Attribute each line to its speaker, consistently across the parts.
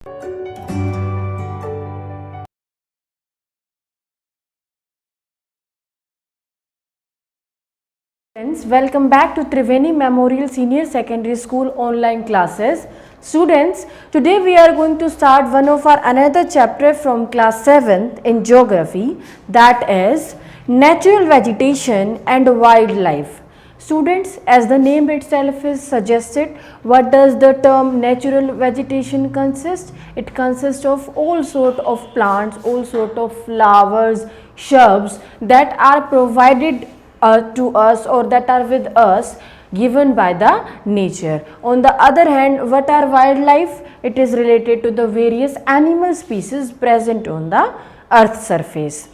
Speaker 1: Friends, welcome back to Triveni Memorial Senior Secondary School online classes. Students, today we are going to start one of our another chapter from class 7th in geography, that is natural vegetation and wildlife. Students, as the name itself is suggested, what does the term natural vegetation consist? It consists of all sort of plants, all sort of flowers, shrubs that are provided to us or that are with us, given by the nature. On the other hand, what are wildlife? It is related to the various animal species present on the earth surface.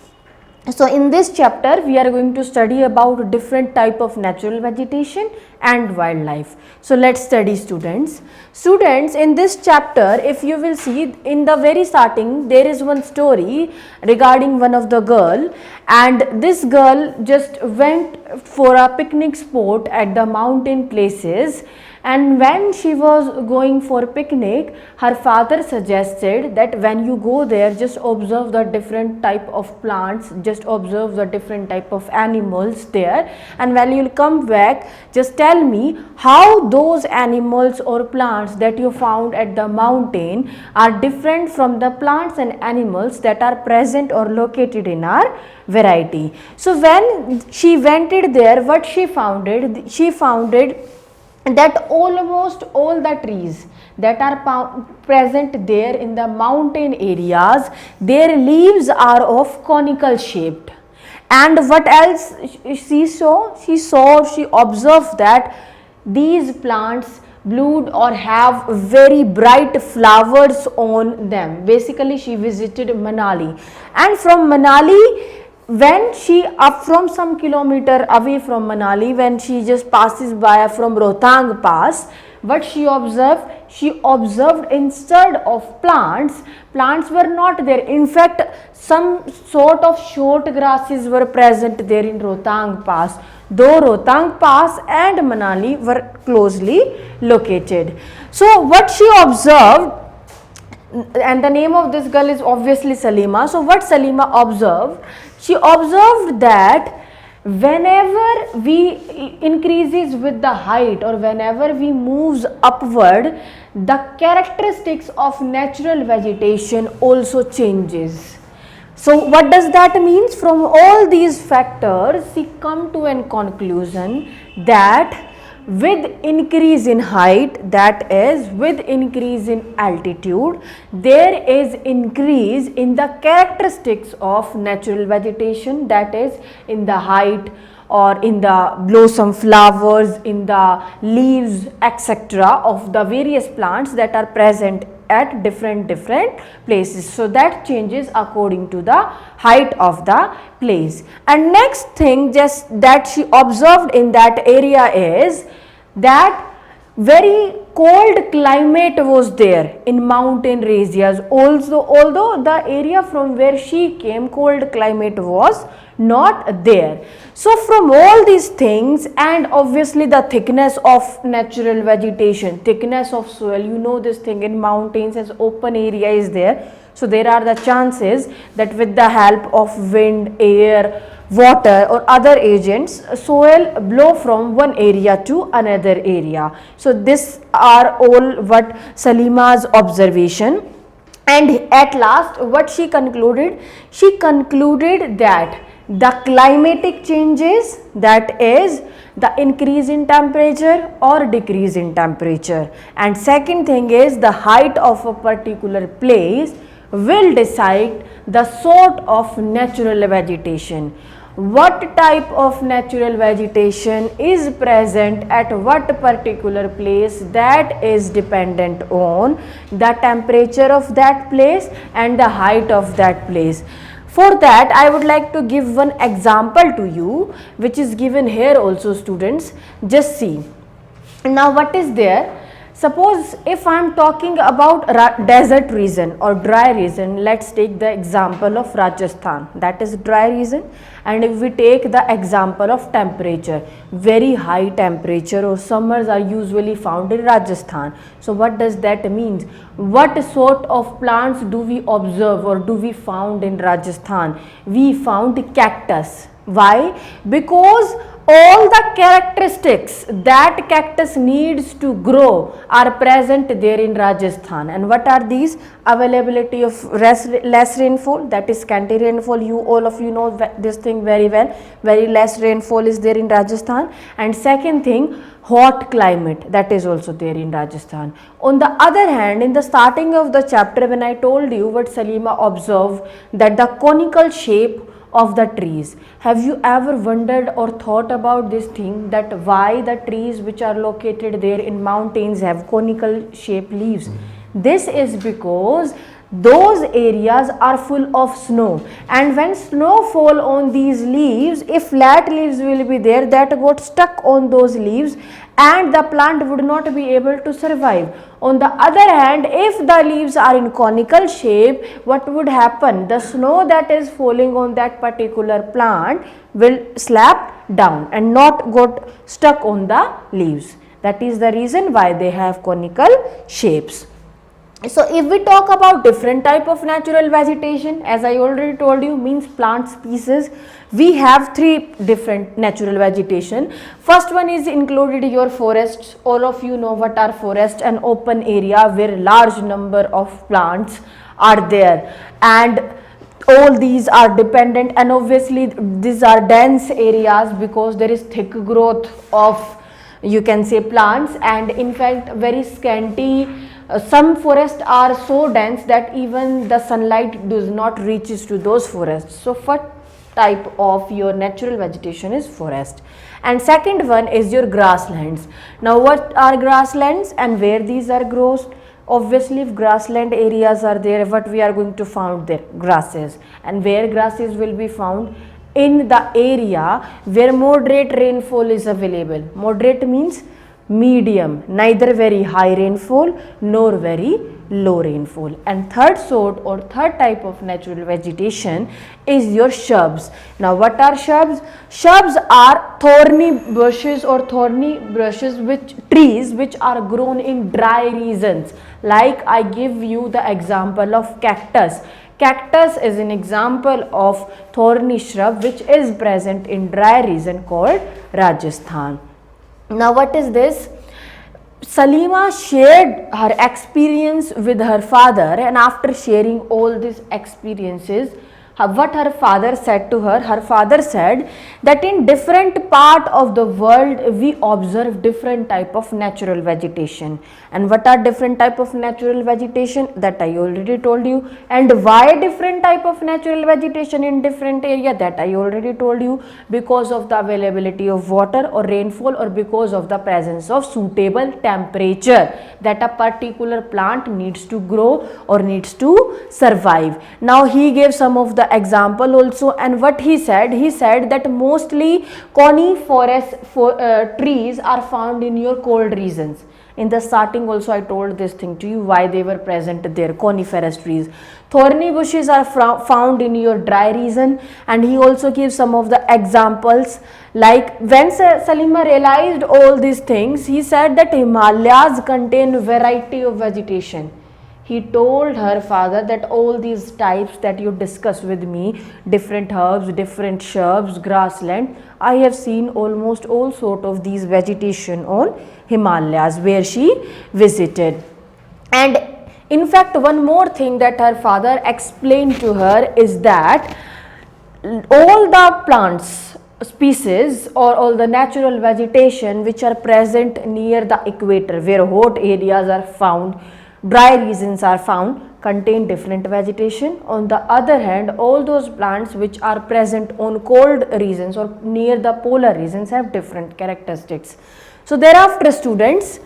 Speaker 1: So in this chapter we are going to study about different type of natural vegetation and wildlife. So let's study, students. Students, in this chapter, if you will see, in the very starting there is one story regarding one of the girl, and this girl just went for a picnic spot at the mountain places, and when she was going for picnic, her father suggested that when you go there, just observe the different type of plants, just observe the different type of animals there, and when you will come back, just tell me how those animals or plants that you found at the mountain are different from the plants and animals that are present or located in our variety. So when she went there, what she founded? She founded that almost all the trees that are present there in the mountain areas, their leaves are of conical shaped. And what else she observed that these plants bloomed or have very bright flowers on them. Basically, she visited Manali, and from Manali, when she up from some kilometer away from Manali, when she just passes by from Rohtang Pass, what she observed? She observed instead of plants were not there. In fact, some sort of short grasses were present there in Rohtang Pass, though Rohtang Pass and Manali were closely located. So what she observed, and the name of this girl is obviously Salima. So what Salima observed? She observed that whenever we increases with the height or whenever we moves upward, the characteristics of natural vegetation also changes. So what does that mean? From all these factors, she come to a conclusion that with increase in height, that is with increase in altitude, there is increase in the characteristics of natural vegetation, that is in the height or in the blossom flowers, in the leaves, etc. of the various plants that are present at different places. So that changes according to the height of the place. And next thing just that she observed in that area is that very cold climate was there in mountain areas. Also, although the area from where she came, cold climate was not there. So from all these things, and obviously the thickness of natural vegetation, thickness of soil, you know this thing in mountains as open area is there. So there are the chances that with the help of wind, air, water or other agents, soil blow from one area to another area. So this are all what Salima's observation. And at last what she concluded? She concluded that the climatic changes, that is the increase in temperature or decrease in temperature, and second thing is the height of a particular place will decide the sort of natural vegetation. What type of natural vegetation is present at what particular place, that is dependent on the temperature of that place and the height of that place. For that, I would like to give one example to you, which is given here also, students. Just see. Now what is there? Suppose if I am talking about desert region or dry region, let's take the example of Rajasthan, that is dry region. And if we take the example of temperature, very high temperature or summers are usually found in Rajasthan. So what does that mean? What sort of plants do we observe or do we found in Rajasthan? We found cactus. Why? Because all the characteristics that cactus needs to grow are present there in Rajasthan. And what are these? Availability of less rainfall, that is scanty rainfall. You all of you know this thing very well. Very less rainfall is there in Rajasthan. And second thing, hot climate, that is also there in Rajasthan. On the other hand, in the starting of the chapter, when I told you what Salima observed, that the conical shape of the trees. Have you ever wondered or thought about this thing, that why the trees which are located there in mountains have conical shaped leaves? This is because those areas are full of snow, and when snow fall on these leaves, if flat leaves will be there, that got stuck on those leaves and the plant would not be able to survive. On the other hand, if the leaves are in conical shape, what would happen? The snow that is falling on that particular plant will slap down and not got stuck on the leaves. That is the reason why they have conical shapes. So if we talk about different type of natural vegetation, as I already told you, means plant species, we have three different natural vegetation. First one is included your forests. All of you know what are forest, an open area where large number of plants are there, and all these are dependent, and obviously these are dense areas because there is thick growth of, you can say, plants, and in fact very scanty. Some forests are so dense that even the sunlight does not reaches to those forests. So what type of your natural vegetation is forest. And second one is your grasslands. Now what are grasslands and where these are grows? Obviously if grassland areas are there, what we are going to found there? Grasses. And where grasses will be found? In the area where moderate rainfall is available. Moderate means medium, neither very high rainfall nor very low rainfall. And third sort or third type of natural vegetation is your shrubs. Now what are shrubs? Shrubs are thorny bushes or thorny brushes, which trees which are grown in dry regions. Like I give you the example of cactus. Cactus is an example of thorny shrub which is present in dry region called Rajasthan. Now what is this? Salima shared her experience with her father, and after sharing all these experiences, what her father said to her father said that in different part of the world we observe different type of natural vegetation. And what are different type of natural vegetation? That I already told you. And why different type of natural vegetation in different area? That I already told you. Because of the availability of water or rainfall, or because of the presence of suitable temperature that a particular plant needs to grow or needs to survive. Now he gave some of the example also, and what he said that mostly coniferous trees are found in your cold regions. In the starting also I told this thing to you, why they were present there, coniferous trees. Thorny bushes are found in your dry region, and he also gives some of the examples. Like when Salima realized all these things, he said that Himalayas contain variety of vegetation. He told her father that all these types that you discussed with me, different herbs, different shrubs, grassland, I have seen almost all sort of these vegetation on Himalayas where she visited. And in fact, one more thing that her father explained to her is that all the plants species or all the natural vegetation which are present near the equator, where hot areas are found, dry regions are found, contain different vegetation. On the other hand, all those plants which are present on cold regions or near the polar regions have different characteristics. So thereafter, students,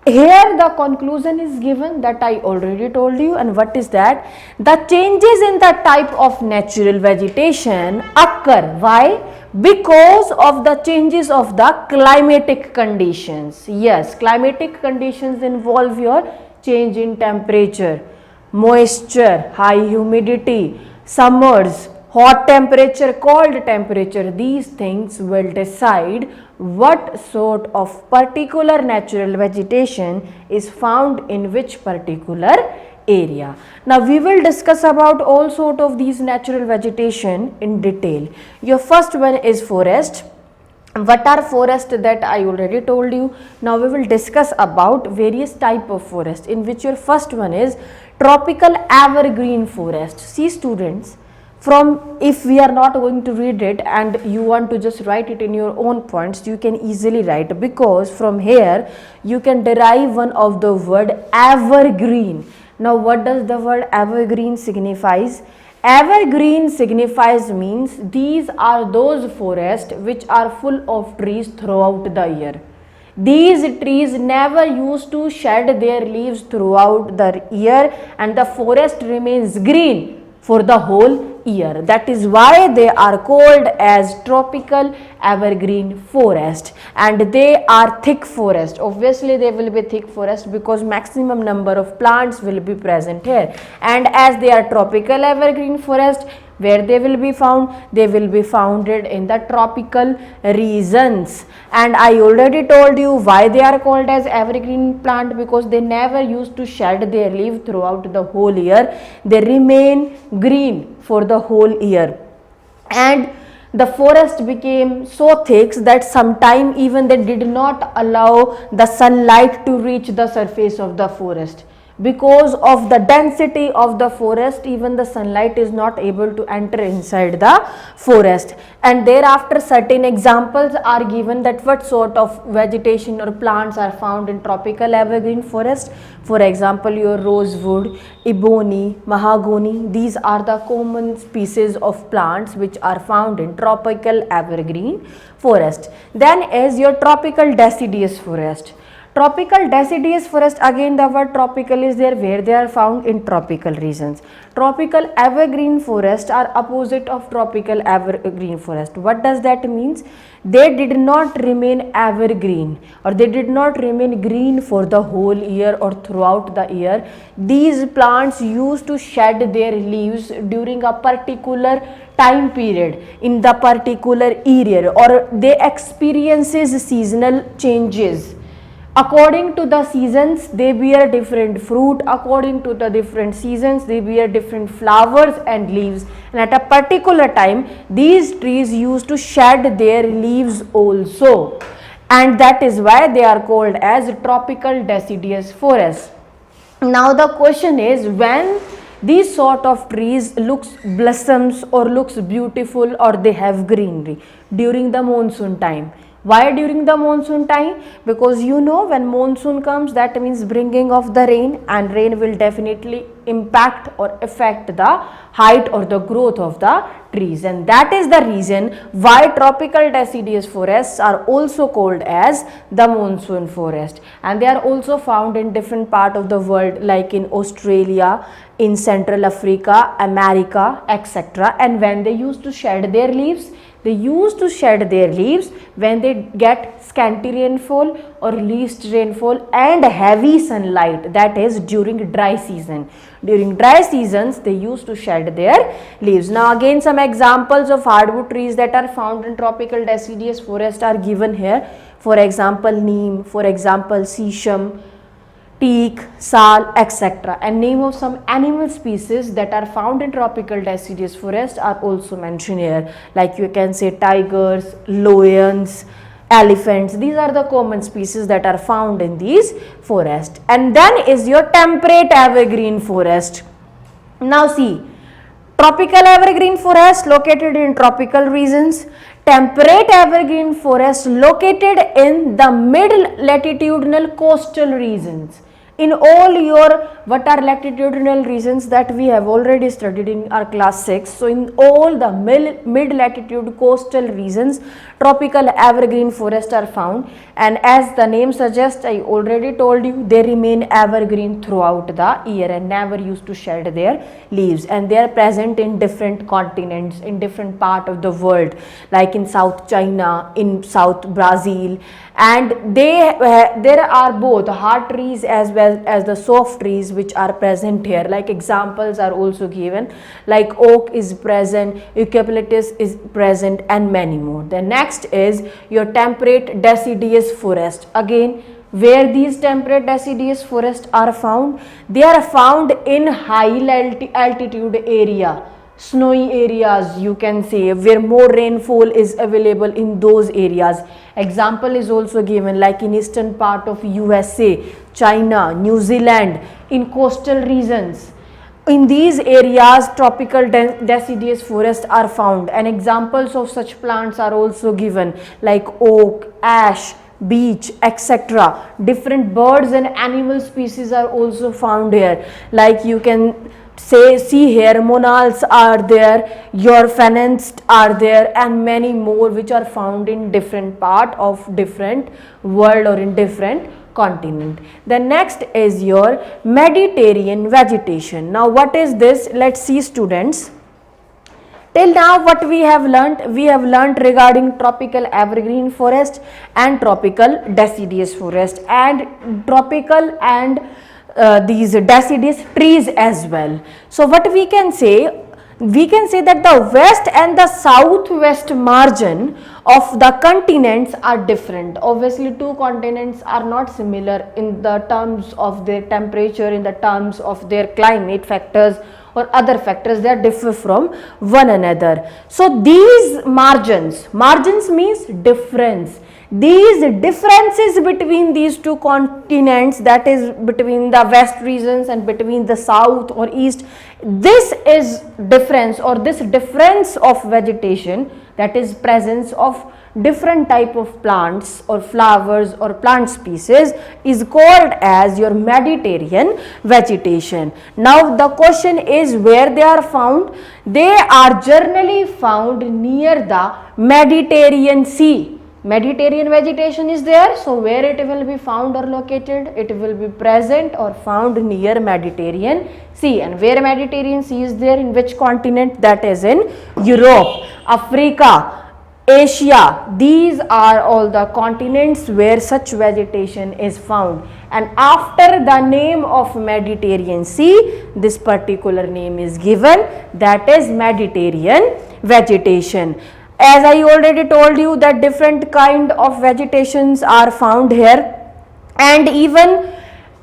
Speaker 1: Here the conclusion is given that I already told you, and what is that? The changes in the type of natural vegetation occur. Why? Because of the changes of the climatic conditions. Yes, climatic conditions involve your change in temperature, moisture, high humidity, summers, hot temperature, cold temperature. These things will decide what sort of particular natural vegetation is found in which particular area. Now we will discuss about all sort of these natural vegetation in detail. Your first one is forest. What are forest? That I already told you. Now we will discuss about various type of forest, in which your first one is tropical evergreen forest. See students, from, if we are not going to read it and you want to just write it in your own points, you can easily write, because from here you can derive one of the word evergreen. Now what does the word evergreen signifies? Evergreen signifies means these are those forests which are full of trees throughout the year. These trees never used to shed their leaves throughout the year, and the forest remains green for the whole year. That is why they are called as tropical evergreen forest, and they are thick forest. Obviously they will be thick forest because maximum number of plants will be present here, and as they are tropical evergreen forest, where they will be found? They will be founded in the tropical regions. And I already told you why they are called as evergreen plant, because they never used to shed their leaf throughout the whole year. They remain green for the whole year. And the forest became so thick that sometime even they did not allow the sunlight to reach the surface of the forest. Because of the density of the forest, even the sunlight is not able to enter inside the forest. And thereafter certain examples are given that what sort of vegetation or plants are found in tropical evergreen forest. For example, your rosewood, ebony, mahogany, these are the common species of plants which are found in tropical evergreen forest. Then is your tropical deciduous forest. Tropical deciduous forest, again the word tropical is there, where they are found in tropical regions. Tropical evergreen forests are opposite of tropical evergreen forest. What does that means? They did not remain evergreen, or they did not remain green for the whole year or throughout the year. These plants used to shed their leaves during a particular time period in the particular area, or they experiences seasonal changes. According to the seasons, they bear different fruit. According to the different seasons, they bear different flowers and leaves. And at a particular time, these trees used to shed their leaves also. And that is why they are called as tropical deciduous forests. Now the question is, when these sort of trees looks blossoms or looks beautiful, or they have greenery during the monsoon time. Why during the monsoon time? Because you know, when monsoon comes, that means bringing of the rain, and rain will definitely impact or affect the height or the growth of the trees, and that is the reason why tropical deciduous forests are also called as the monsoon forest. And they are also found in different part of the world, like in Australia, in Central Africa, America, etc. And when they used to shed their leaves, they used to shed their leaves when they get scanty rainfall or least rainfall and heavy sunlight, that is during dry season. During dry seasons, they used to shed their leaves. Now again, some examples of hardwood trees that are found in tropical deciduous forest are given here. For example, neem, for example, sisam, teak, sal, etc. And name of some animal species that are found in tropical deciduous forest are also mentioned here, like you can say tigers, lions, elephants. These are the common species that are found in these forests. And then is your temperate evergreen forest. Now see, tropical evergreen forest located in tropical regions, temperate evergreen forest located in the mid latitudinal coastal regions. In all your what are latitudinal regions that we have already studied in our class 6. So in all the mid latitude coastal regions, tropical evergreen forests are found, and as the name suggests, I already told you, they remain evergreen throughout the year and never used to shed their leaves, and they are present in different continents, in different part of the world, like in South China, in South Brazil, and there are both hard trees as well as the soft trees which are present here. Like examples are also given, like oak is present, eucalyptus is present, and many more. The next is your temperate deciduous forest. Again, where these temperate deciduous forests are found, they are found in high altitude area, snowy areas, you can say, where more rainfall is available in those areas. Example is also given, like in eastern part of USA, China, New Zealand, in coastal regions. In these areas, tropical deciduous forests are found, and examples of such plants are also given, like oak, ash, beech, etc. Different birds and animal species are also found here, like you can see here, monals are there, your pheasants are there, and many more which are found in different part of different world or in different continent. The next is your Mediterranean vegetation. Now what is this? Let's see, students. Till now what we have learnt regarding tropical evergreen forest and tropical deciduous forest and tropical and these deciduous trees as well. So what we can say? We can say that the west and the southwest margin of the continents are different. Obviously two continents are not similar in the terms of their temperature, in the terms of their climate factors or other factors, they differ from one another. So these margins means difference. These differences between these two continents, that is between the west regions and between the south or east, this is difference or this difference of vegetation, that is presence of different type of plants or flowers or plant species, is called as your Mediterranean vegetation. Now the question is where they are found. They are generally found near the Mediterranean Sea. Mediterranean vegetation is there, so where it will be found or located? It will be present or found near Mediterranean Sea. And where Mediterranean Sea is there, in which continent? That is in Europe, Africa, Asia. These are all the continents where such vegetation is found. And after the name of Mediterranean Sea, this particular name is given, that is Mediterranean vegetation. As I already told you that different kind of vegetations are found here, and even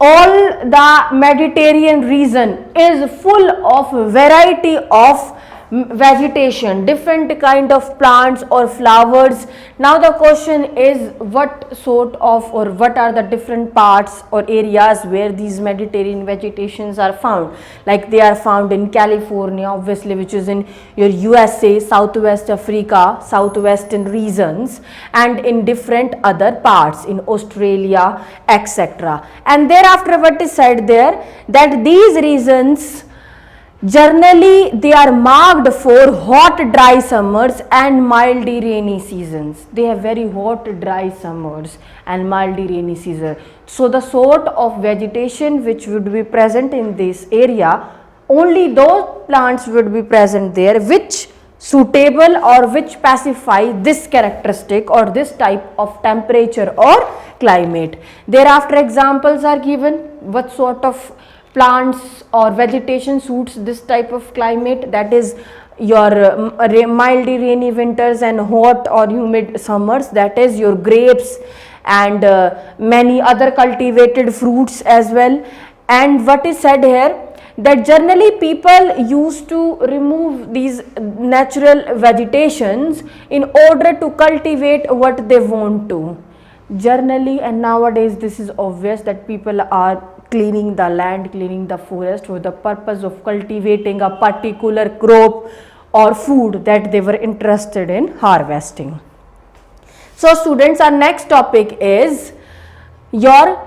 Speaker 1: all the Mediterranean region is full of variety of vegetation, different kind of plants or flowers. Now the question is what sort of or what are the different parts or areas where these Mediterranean vegetations are found. Like they are found in California, obviously, which is in your USA, Southwest Africa, southwestern regions, and in different other parts in Australia, etc. And thereafter what is said there, that these regions generally they are marked for hot dry summers and mildly rainy seasons. They have very hot dry summers and mildly rainy season. So the sort of vegetation which would be present in this area, only those plants would be present there which suitable or which pacify this characteristic or this type of temperature or climate. Thereafter examples are given, what sort of plants or vegetation suits this type of climate, that is your mildly rainy winters and hot or humid summers, that is your grapes and many other cultivated fruits as well. And what is said here, that generally people used to remove these natural vegetations in order to cultivate what they want to. Generally, and nowadays this is obvious that people are cleaning the land, cleaning the forest for the purpose of cultivating a particular crop or food that they were interested in harvesting. So students, our next topic is your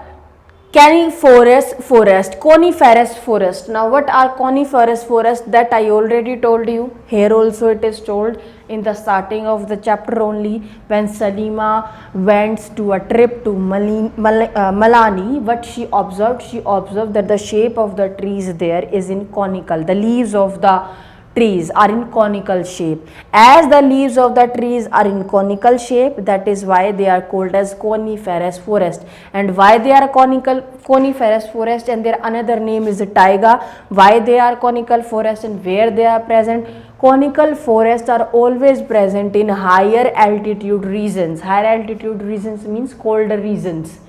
Speaker 1: coniferous forest. Now what are coniferous forest? That I already told you. Here also it is told in the starting of the chapter only, when Salima went to a trip to Malani. What she observed? She observed that the shape of the trees there is in conical. The leaves of the trees are in conical shape. As the leaves of the trees are in conical shape, that is why they are called as coniferous forest. And why they are coniferous forest, and their another name is taiga. Why they are conical forest and where they are present? Conical forests are always present in higher altitude regions. Higher altitude regions means colder regions,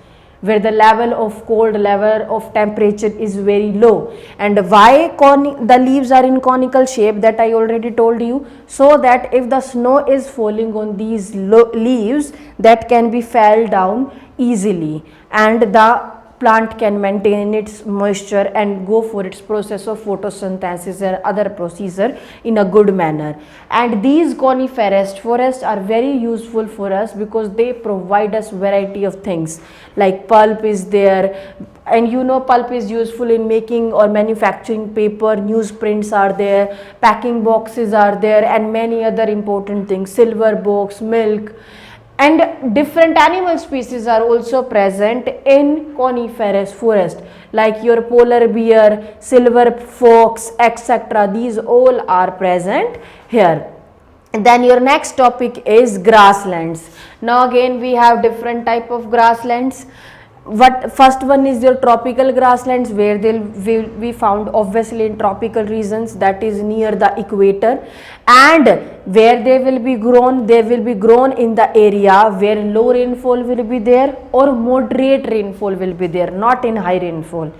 Speaker 1: where the level of temperature is very low. And why the leaves are in conical shape, that I already told you, so that if the snow is falling on these leaves, that can be fell down easily, and the plant can maintain its moisture and go for its process of photosynthesis and other procedure in a good manner. And these coniferous forests are very useful for us because they provide us variety of things, like pulp is there, and you know pulp is useful in making or manufacturing paper, newsprints are there, packing boxes are there, and many other important things, silver box, milk. And different animal species are also present in coniferous forest, like your polar bear, silver fox, etc. These all are present here. And then your next topic is grasslands. Now again we have different type of grasslands. First one is your tropical grasslands, where they will be found obviously in tropical regions, that is near the equator, and where they will be grown in the area where low rainfall will be there or moderate rainfall will be there, not in high rainfall.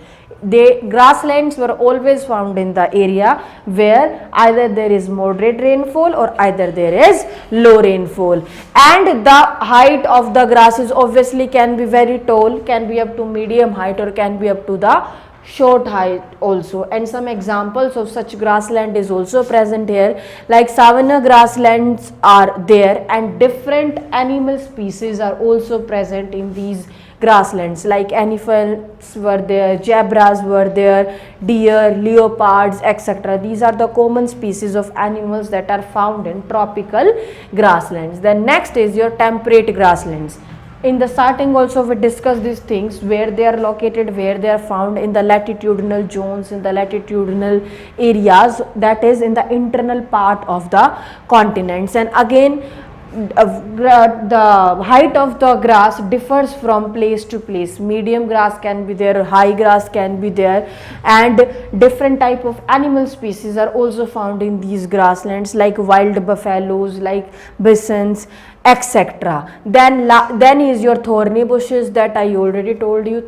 Speaker 1: Grasslands were always found in the area where either there is moderate rainfall or either there is low rainfall. And the height of the grasses obviously can be very tall, can be up to medium height, or can be up to the short height also. And some examples of such grassland is also present here, like savanna grasslands are there, and different animal species are also present in these grasslands, like elephants were there, zebras were there, deer, leopards, etc. These are the common species of animals that are found in tropical grasslands. Then next is your temperate grasslands. In the starting also we discussed these things, where they are located, where they are found in the latitudinal zones, in the latitudinal areas, that is in the internal part of the continents. And again the height of the grass differs from place to place. Medium grass can be there, high grass can be there, and different type of animal species are also found in these grasslands, like wild buffaloes, like bisons, etc. Then is your thorny bushes, that I already told you.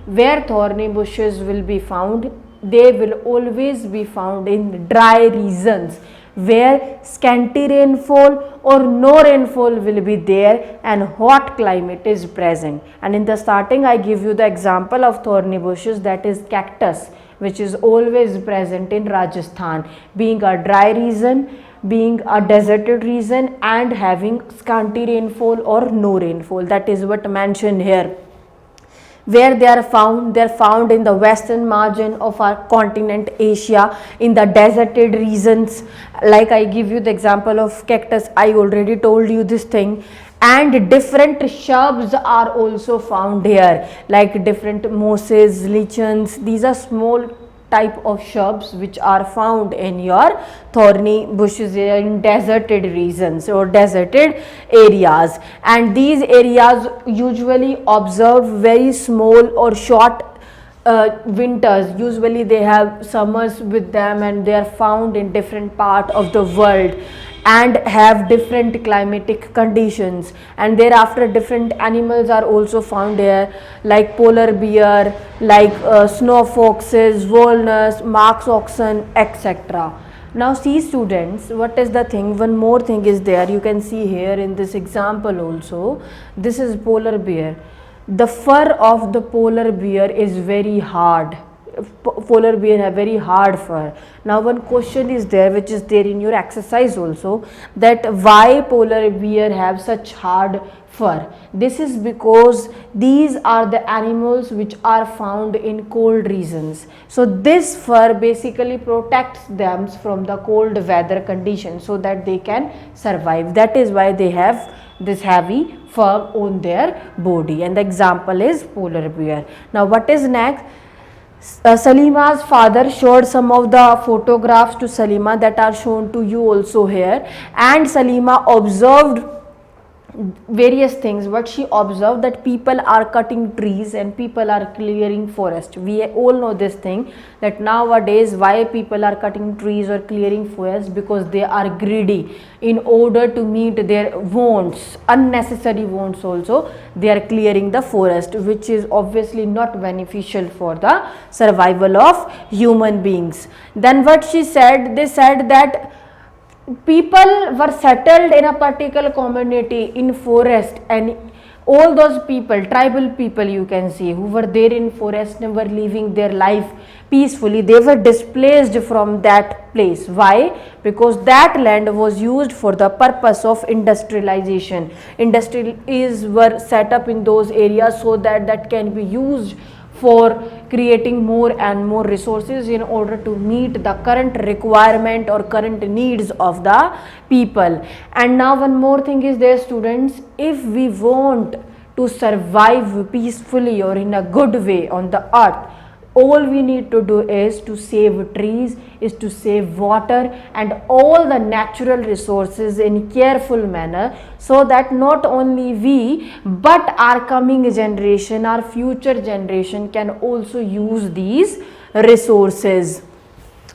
Speaker 1: Where thorny bushes will be found? They will always be found in dry regions, where scanty rainfall or no rainfall will be there and hot climate is present. And in the starting I give you the example of thorny bushes, that is cactus, which is always present in Rajasthan, being a dry region, being a deserted region, and having scanty rainfall or no rainfall. That is what mentioned here. Where they are found in the western margin of our continent Asia, in the deserted regions, like I give you the example of cactus, I already told you this thing. And different shrubs are also found here, like different mosses, lichens. These are small type of shrubs which are found in your thorny bushes in deserted regions or deserted areas. And these areas usually observe very small or short winters. Usually they have summers with them, and they are found in different part of the world and have different climatic conditions. And thereafter different animals are also found here, like polar bear, like snow foxes, walrus, Manx oxen, etc. Now see students, what is the thing, one more thing is there, you can see here in this example also. This is polar bear. The fur of the polar bear is very hard. polar bear have very hard fur. Now one question is there, which is there in your exercise also, that why polar bear have such hard fur? This is because these are the animals which are found in cold regions. So this fur basically protects them from the cold weather conditions so that they can survive. That is why they have this heavy fur on their body, and the example is polar bear. Now what is next? Salima's father showed some of the photographs to Salima that are shown to you also here, and Salima observed various things. What she observed, that people are cutting trees and people are clearing forest. We all know this thing, that nowadays why people are cutting trees or clearing forest, because they are greedy. In order to meet their wants, unnecessary wants also, they are clearing the forest, which is obviously not beneficial for the survival of human beings. Then what she said, they said that people were settled in a particular community in forest, and all those people, tribal people you can see, who were there in forest and were living their life peacefully, they were displaced from that place. Why? Because that land was used for the purpose of industrialization. Industries were set up in those areas so that that can be used for creating more and more resources in order to meet the current requirement or current needs of the people. And now one more thing is there, students, if we want to survive peacefully or in a good way on the earth, all we need to do is to save trees, is to save water and all the natural resources in careful manner, so that not only we but our coming generation, our future generation can also use these resources.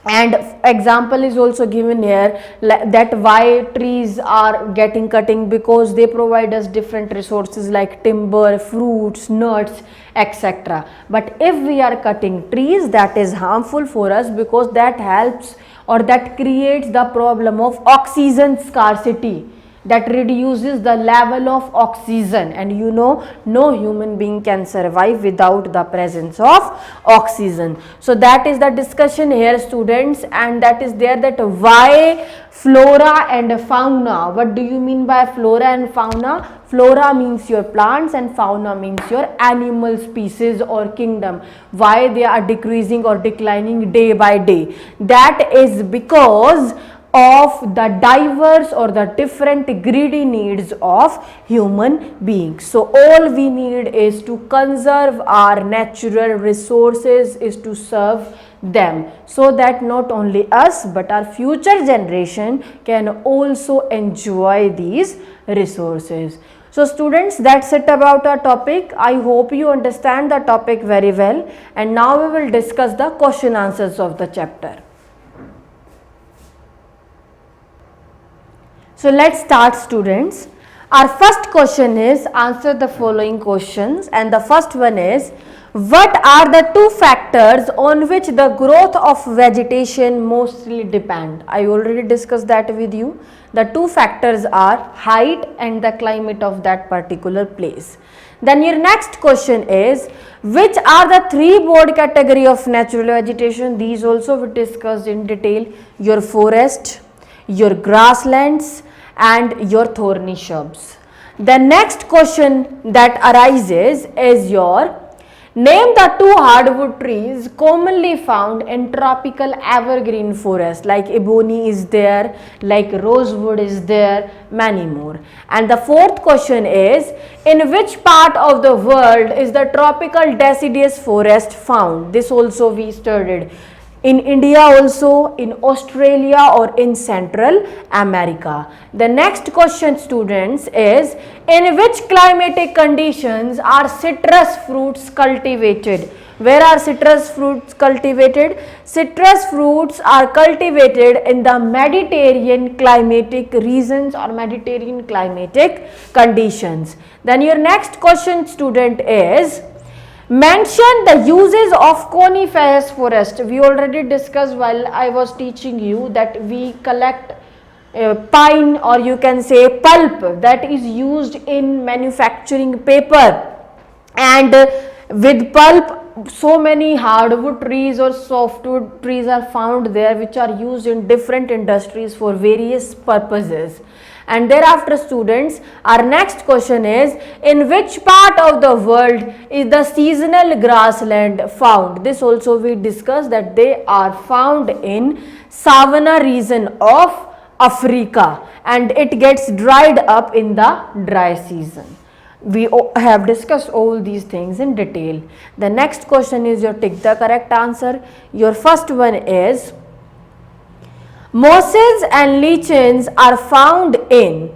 Speaker 1: And example is also given here, that why trees are getting cutting, because they provide us different resources like timber, fruits, nuts, etc. But if we are cutting trees, that is harmful for us, because that helps or that creates the problem of oxygen scarcity, that reduces the level of oxygen, and you know no human being can survive without the presence of oxygen. So that is the discussion here, students, and that is there, that why flora and fauna. What do you mean by flora and fauna? Flora means your plants and fauna means your animal species or kingdom. Why they are decreasing or declining day by day? That is because of the diverse or the different greedy needs of human beings. So all we need is to conserve our natural resources, is to serve them, so that not only us but our future generation can also enjoy these resources. So students, that's it about our topic. I hope you understand the topic very well, and now we will discuss the question answers of the chapter. So let's start, students. Our first question is, answer the following questions, and the first one is, what are the two factors on which the growth of vegetation mostly depend? I already discussed that with you. The two factors are height and the climate of that particular place. Then your next question is, which are the three broad category of natural vegetation? These also we discussed in detail: your forest, your grasslands and your thorny shrubs. The next question that arises is your, name the two hardwood trees commonly found in tropical evergreen forest, like ebony is there, like rosewood is there, many more. And the fourth question is, in which part of the world is the tropical deciduous forest found? This also we studied. In India also, in Australia or in Central America. The next question, students, is, in which climatic conditions are citrus fruits cultivated? Where are citrus fruits cultivated? Citrus fruits are cultivated in the Mediterranean climatic regions or Mediterranean climatic conditions. Then your next question, student, is, mention the uses of coniferous forest. We already discussed while I was teaching you that we collect pine, or you can say pulp, that is used in manufacturing paper, and with pulp so many hardwood trees or softwood trees are found there, which are used in different industries for various purposes. And thereafter, students, our next question is, in which part of the world is the seasonal grassland found? This also we discussed that they are found in savanna region of Africa, and it gets dried up in the dry season. We have discussed all these things in detail. The next question is your tick the correct answer. Your first one is, mosses and lichens are found in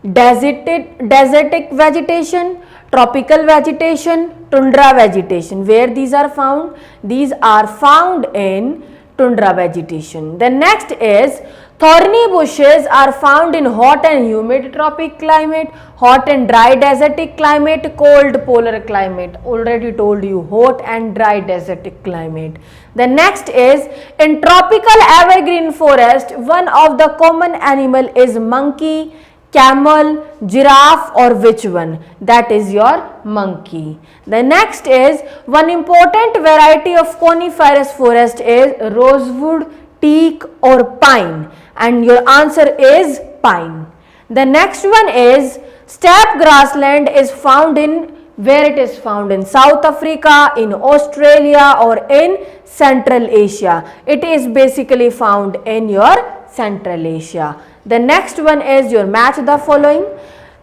Speaker 1: desertic vegetation, tropical vegetation, tundra vegetation. Where these are found? These are found in tundra vegetation. The next is, thorny bushes are found in hot and humid tropic climate, hot and dry desertic climate, cold polar climate. Already told you, hot and dry desertic climate. The next is, in tropical evergreen forest, one of the common animal is monkey, camel, giraffe, or which one? That is your monkey. The next is, one important variety of coniferous forest is rosewood, teak, or pine, and your answer is pine. The next one is, steppe grassland is found in, where it is found? In South Africa, in Australia, or in Central Asia. It is basically found in your Central Asia. The next one is your match the following,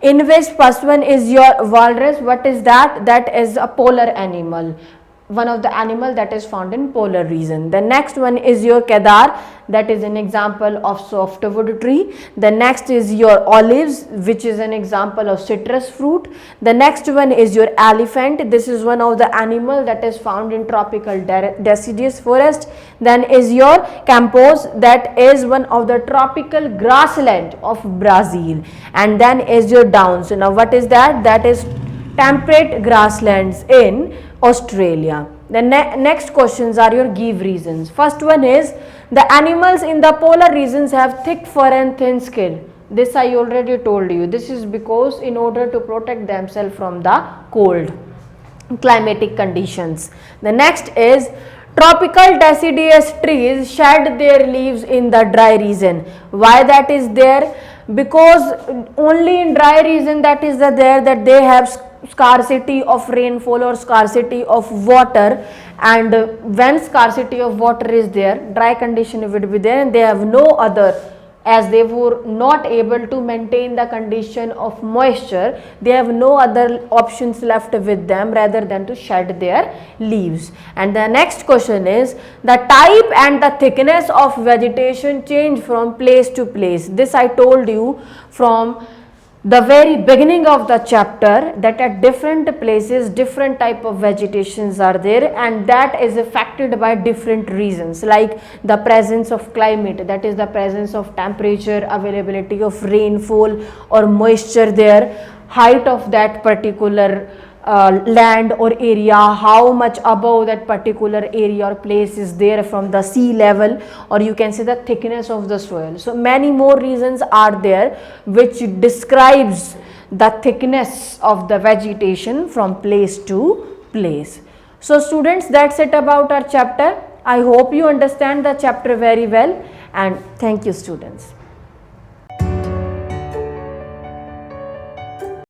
Speaker 1: in which first one is your walrus. What is that? That is a polar animal, one of the animal that is found in polar region. The next one is your kedar, that is an example of softwood tree. The next is your olives, which is an example of citrus fruit. The next one is your elephant. This is one of the animal that is found in tropical deciduous forest. Then is your campos, that is one of the tropical grassland of Brazil. And then is your downs. Now what is that? That is temperate grasslands in Australia. The next questions are your give reasons. First one is, the animals in the polar regions have thick fur and thin skin. This I already told you. This is because in order to protect themselves from the cold climatic conditions. The next is, tropical deciduous trees shed their leaves in the dry region. Why that is there? Because only in dry region that is there that they have scarcity of rainfall or scarcity of water, and when scarcity of water is there, dry condition would be there, and they have no other, as they were not able to maintain the condition of moisture, they have no other options left with them rather than to shed their leaves. And the next question is, the type and the thickness of vegetation change from place to place. This I told you from the very beginning of the chapter, that at different places different type of vegetations are there, and that is affected by different reasons, like the presence of climate, that is the presence of temperature, availability of rainfall or moisture there, height of that particular land or area, how much above that particular area or place is there from the sea level, or you can say the thickness of the soil. So many more reasons are there which describes the thickness of the vegetation from place to place. So students, that's it about our chapter. I hope you understand the chapter very well, and thank you students.